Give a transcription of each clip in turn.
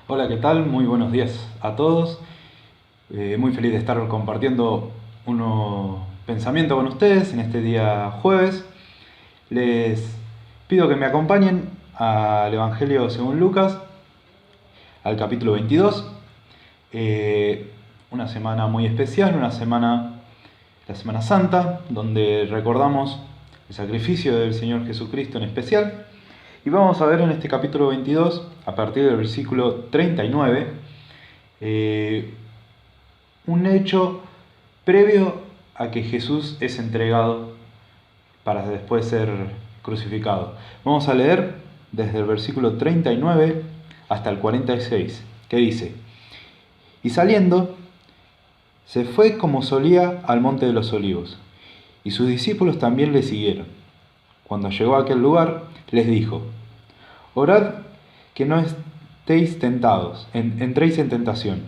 Hola, ¿qué tal? Muy buenos días a todos. Muy feliz de estar compartiendo unos pensamientos con ustedes en este día jueves. Les pido que me acompañen al Evangelio según Lucas, al capítulo 22. Una semana muy especial, la Semana Santa, donde recordamos el sacrificio del Señor Jesucristo en especial. Y vamos a ver en este capítulo 22, a partir del versículo 39, un hecho previo a que Jesús es entregado para después ser crucificado. Vamos a leer desde el versículo 39 hasta el 46, que dice: Y saliendo, se fue como solía al monte de los olivos, y sus discípulos también le siguieron. Cuando llegó a aquel lugar, les dijo: Orad que no estéis tentados, entréis en tentación.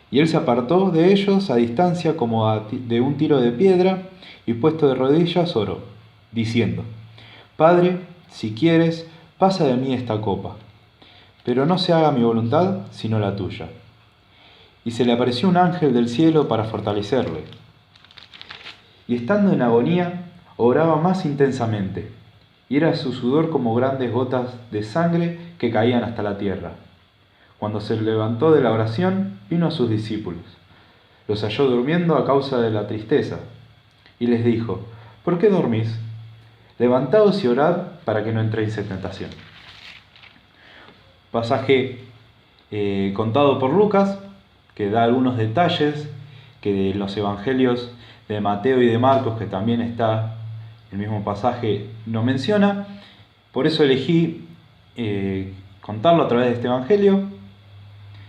Y él se apartó de ellos a distancia como de un tiro de piedra, y puesto de rodillas oró, diciendo: Padre, si quieres, pasa de mí esta copa, pero no se haga mi voluntad, sino la tuya. Y se le apareció un ángel del cielo para fortalecerle. Y estando en agonía, oraba más intensamente, y era su sudor como grandes gotas de sangre que caían hasta la tierra. Cuando se levantó de la oración, vino a sus discípulos. Los halló durmiendo a causa de la tristeza, y les dijo: ¿Por qué dormís? Levantaos y orad para que no entréis en tentación. Pasaje contado por Lucas, que da algunos detalles que los evangelios de Mateo y de Marcos, que también está el mismo pasaje, no menciona. Por eso elegí contarlo a través de este evangelio,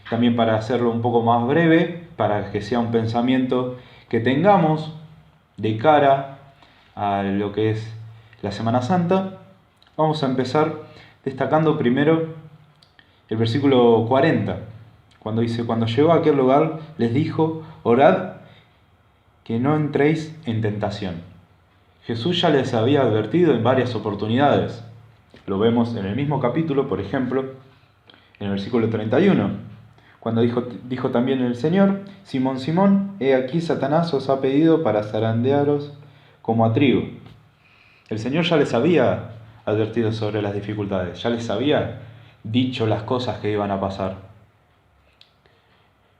también para hacerlo un poco más breve, para que sea un pensamiento que tengamos de cara a lo que es la Semana Santa. Vamos a empezar destacando primero el versículo 40, cuando dice: Cuando llegó a aquel lugar, les dijo: Orad que no entréis en tentación. Jesús ya les había advertido en varias oportunidades. Lo vemos en el mismo capítulo, por ejemplo, en el versículo 31, cuando dijo también el Señor: Simón, Simón, he aquí Satanás os ha pedido para zarandearos como a trigo. El Señor ya les había advertido sobre las dificultades, ya les había dicho las cosas que iban a pasar.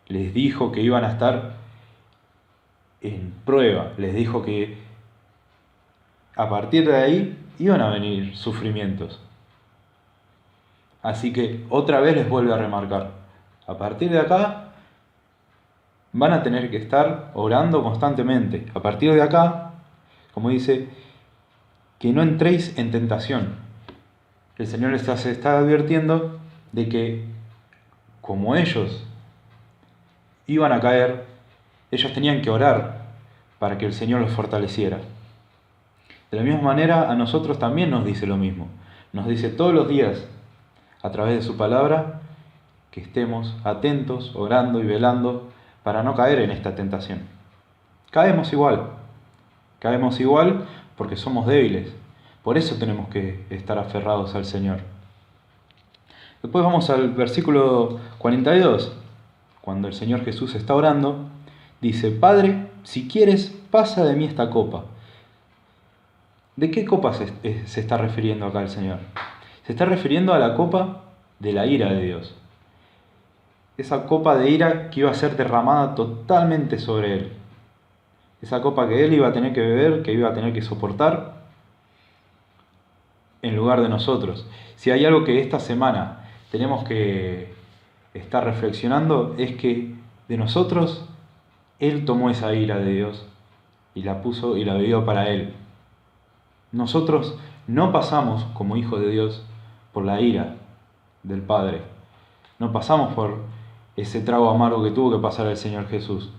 Les dijo que iban a estar en prueba, les dijo que a partir de ahí iban a venir sufrimientos. Así que otra vez les vuelve a remarcar: a partir de acá van a tener que estar orando constantemente. A partir de acá, como dice, que no entréis en tentación. El Señor les está advirtiendo de que, como ellos iban a caer, ellos tenían que orar para que el Señor los fortaleciera. De la misma manera, a nosotros también nos dice lo mismo. Nos dice todos los días, a través de su palabra, que estemos atentos, orando y velando para no caer en esta tentación. Caemos igual porque somos débiles. Por eso tenemos que estar aferrados al Señor. Después vamos al versículo 42. Cuando el Señor Jesús está orando, dice: Padre, si quieres, pasa de mí esta copa. ¿De qué copa se está refiriendo acá el Señor? Se está refiriendo a la copa de la ira de Dios. Esa copa de ira que iba a ser derramada totalmente sobre Él. Esa copa que Él iba a tener que beber, que iba a tener que soportar en lugar de nosotros. Si hay algo que esta semana tenemos que estar reflexionando, es que de nosotros Él tomó esa ira de Dios y la puso y la bebió para Él. Nosotros no pasamos como hijos de Dios por la ira del Padre. No pasamos por ese trago amargo que tuvo que pasar el Señor Jesús.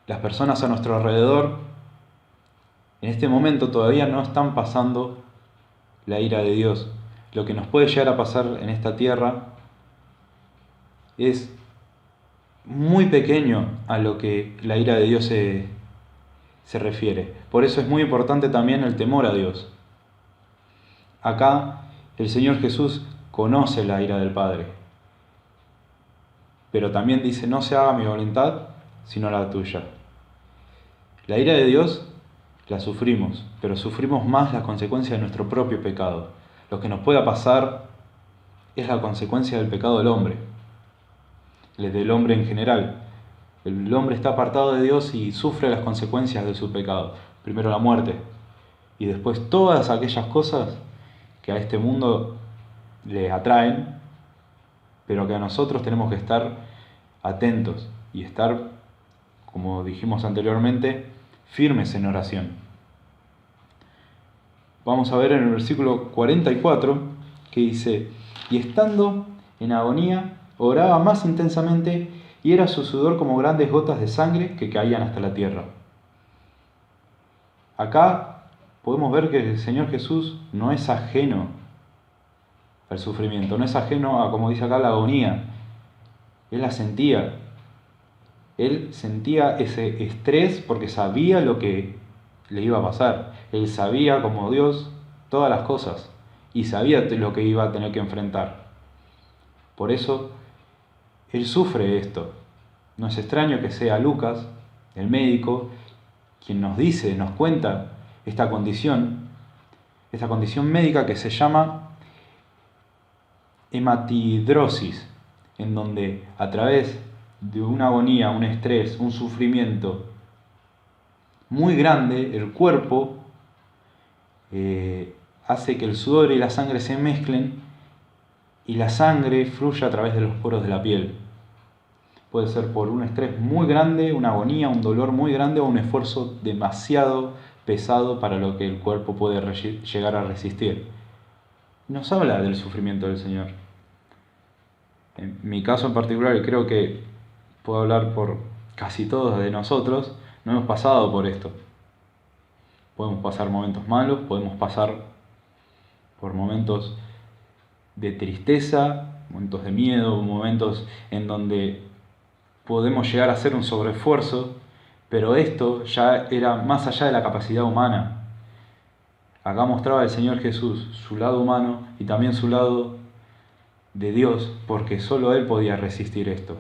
Las personas a nuestro alrededor en este momento todavía no están pasando la ira de Dios. Lo que nos puede llegar a pasar en esta tierra es muy pequeño a lo que la ira de Dios se refiere. Por eso es muy importante también el temor a Dios. Acá el Señor Jesús conoce la ira del Padre. Pero también dice, no se haga mi voluntad, sino la tuya. La ira de Dios la sufrimos, pero sufrimos más las consecuencias de nuestro propio pecado. Lo que nos pueda pasar es la consecuencia del pecado del hombre en general. El hombre está apartado de Dios y sufre las consecuencias de su pecado. Primero la muerte y después todas aquellas cosas que a este mundo le atraen, pero que a nosotros tenemos que estar atentos y estar, como dijimos anteriormente, firmes en oración. Vamos a ver en el versículo 44 que dice, y estando en agonía, oraba más intensamente y era su sudor como grandes gotas de sangre que caían hasta la tierra. Acá podemos ver que el Señor Jesús no es ajeno al sufrimiento, no es ajeno a, como dice acá, la agonía. Él la sentía. Él sentía ese estrés porque sabía lo que le iba a pasar. Él sabía, como Dios, todas las cosas y sabía lo que iba a tener que enfrentar. Por eso, Él sufre esto. No es extraño que sea Lucas, el médico, quien nos dice, nos cuenta esta condición médica que se llama hematidrosis, en donde a través de una agonía, un estrés, un sufrimiento muy grande, el cuerpo hace que el sudor y la sangre se mezclen y la sangre fluya a través de los poros de la piel. Puede ser por un estrés muy grande, una agonía, un dolor muy grande o un esfuerzo demasiado pesado para lo que el cuerpo puede llegar a resistir. Nos habla del sufrimiento del Señor. En mi caso en particular, y creo que puedo hablar por casi todos de nosotros, no hemos pasado por esto. Podemos pasar momentos malos, podemos pasar por momentos de tristeza, momentos de miedo, momentos en donde podemos llegar a hacer un sobreesfuerzo, pero esto ya era más allá de la capacidad humana. Acá mostraba el Señor Jesús su lado humano y también su lado de Dios, porque solo Él podía resistir esto.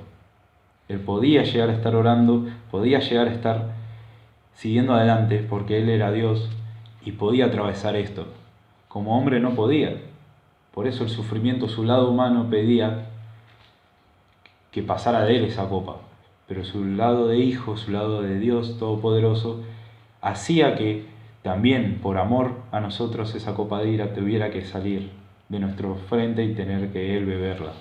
Él podía llegar a estar orando, podía llegar a estar siguiendo adelante, porque Él era Dios y podía atravesar esto. Como hombre no podía. Por eso el sufrimiento, su lado humano, pedía que pasara de Él esa copa. Pero su lado de hijo, su lado de Dios Todopoderoso, hacía que también por amor a nosotros esa copa de ira tuviera que salir de nuestro frente y tener que Él beberla.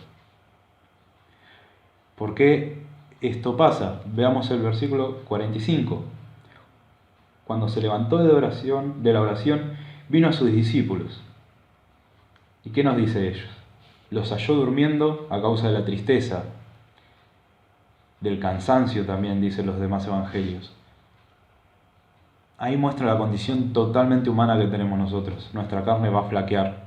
¿Por qué esto pasa? Veamos el versículo 45. Cuando se levantó de la oración, vino a sus discípulos. ¿Y qué nos dice ellos? Los halló durmiendo a causa de la tristeza, del cansancio también, dicen los demás evangelios. Ahí muestra la condición totalmente humana que tenemos nosotros. Nuestra carne va a flaquear,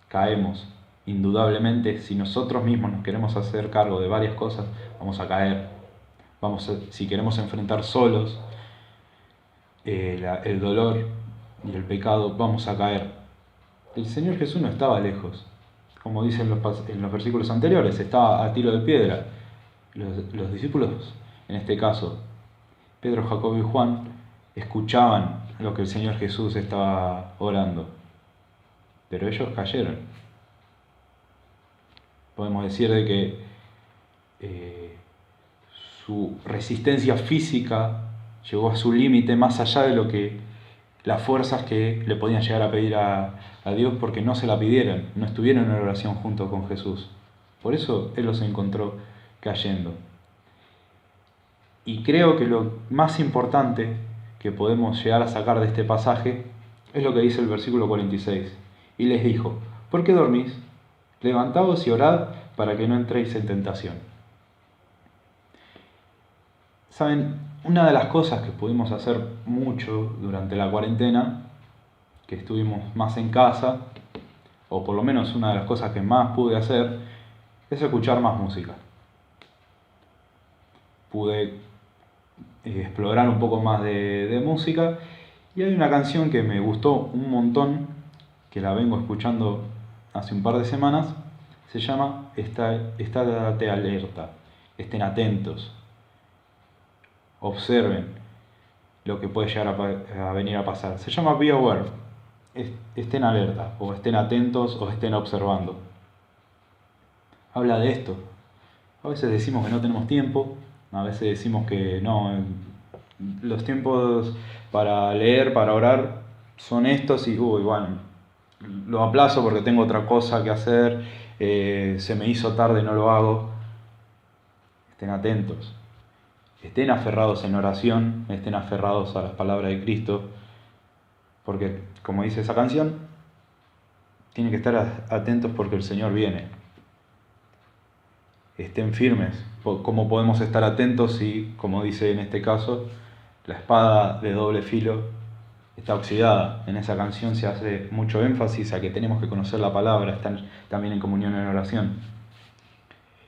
caemos. Indudablemente, si nosotros mismos nos queremos hacer cargo de varias cosas, vamos a caer. Si queremos enfrentar solos el dolor y el pecado, vamos a caer. El Señor Jesús no estaba lejos, como dicen en los versículos anteriores, estaba a tiro de piedra. Los discípulos, en este caso, Pedro, Jacobo y Juan, escuchaban lo que el Señor Jesús estaba orando, pero ellos cayeron. Podemos decir de que su resistencia física llegó a su límite más allá de lo que las fuerzas que le podían llegar a pedir a Dios, porque no se la pidieron, no estuvieron en oración junto con Jesús. Por eso Él los encontró cayendo. Y creo que lo más importante que podemos llegar a sacar de este pasaje es lo que dice el versículo 46. Y les dijo, ¿por qué dormís? Levantaos y orad para que no entréis en tentación. Saben, una de las cosas que pudimos hacer mucho durante la cuarentena, que estuvimos más en casa, o por lo menos una de las cosas que más pude hacer, es escuchar más música. Pude explorar un poco más de música y hay una canción que me gustó un montón, que la vengo escuchando hace un par de semanas, se llama estate alerta, estén atentos, observen lo que puede llegar a venir a pasar. Se llama be aware, estén alerta, o estén atentos, o estén observando. Habla de esto. A veces decimos que no tenemos tiempo, a veces decimos que no, los tiempos para leer, para orar, son estos y bueno, lo aplazo porque tengo otra cosa que hacer, se me hizo tarde, no lo hago. Estén atentos, estén aferrados en oración, estén aferrados a las palabras de Cristo, porque como dice esa canción, tienen que estar atentos porque el Señor viene. Estén firmes. ¿Cómo podemos estar atentos si, como dice en este caso, la espada de doble filo está oxidada? En esa canción se hace mucho énfasis a que tenemos que conocer la palabra, estar también en comunión en oración.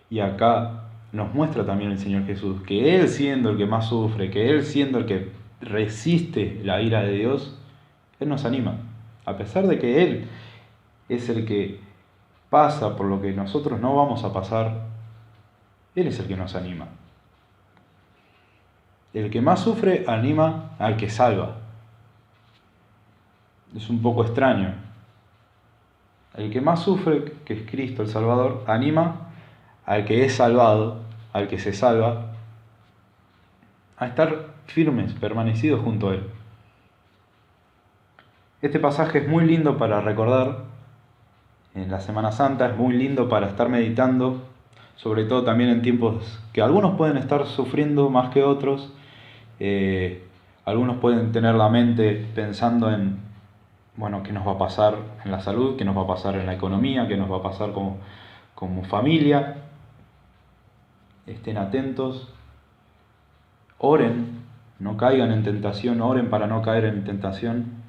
Y acá nos muestra también el Señor Jesús que Él, siendo el que más sufre, que Él siendo el que resiste la ira de Dios, Él nos anima. A pesar de que Él es el que pasa por lo que nosotros no vamos a pasar, Él es el que nos anima. El que más sufre anima al que salva. Es un poco extraño. El que más sufre, que es Cristo el Salvador, anima al que es salvado, al que se salva, a estar firmes, permanecidos junto a Él. Este pasaje es muy lindo para recordar en la Semana Santa, es muy lindo para estar meditando, sobre todo también en tiempos que algunos pueden estar sufriendo más que otros, algunos pueden tener la mente pensando en, bueno, qué nos va a pasar en la salud, qué nos va a pasar en la economía, qué nos va a pasar como familia. Estén atentos, oren, no caigan en tentación, oren para no caer en tentación,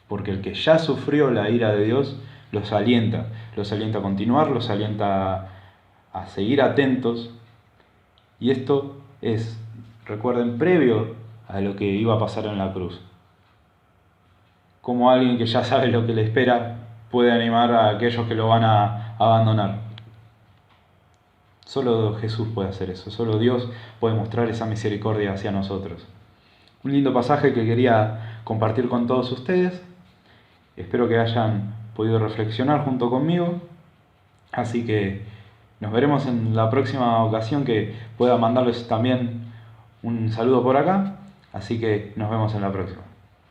porque el que ya sufrió la ira de Dios los alienta a continuar, los alienta a seguir atentos, y esto es, recuerden, previo a lo que iba a pasar en la cruz. Como alguien que ya sabe lo que le espera puede animar a aquellos que lo van a abandonar. Solo Jesús puede hacer eso, solo Dios puede mostrar esa misericordia hacia nosotros. Un lindo pasaje que quería compartir con todos ustedes. Espero que hayan podido reflexionar junto conmigo. Así que nos veremos en la próxima ocasión, que pueda mandarles también un saludo por acá. Así que nos vemos en la próxima.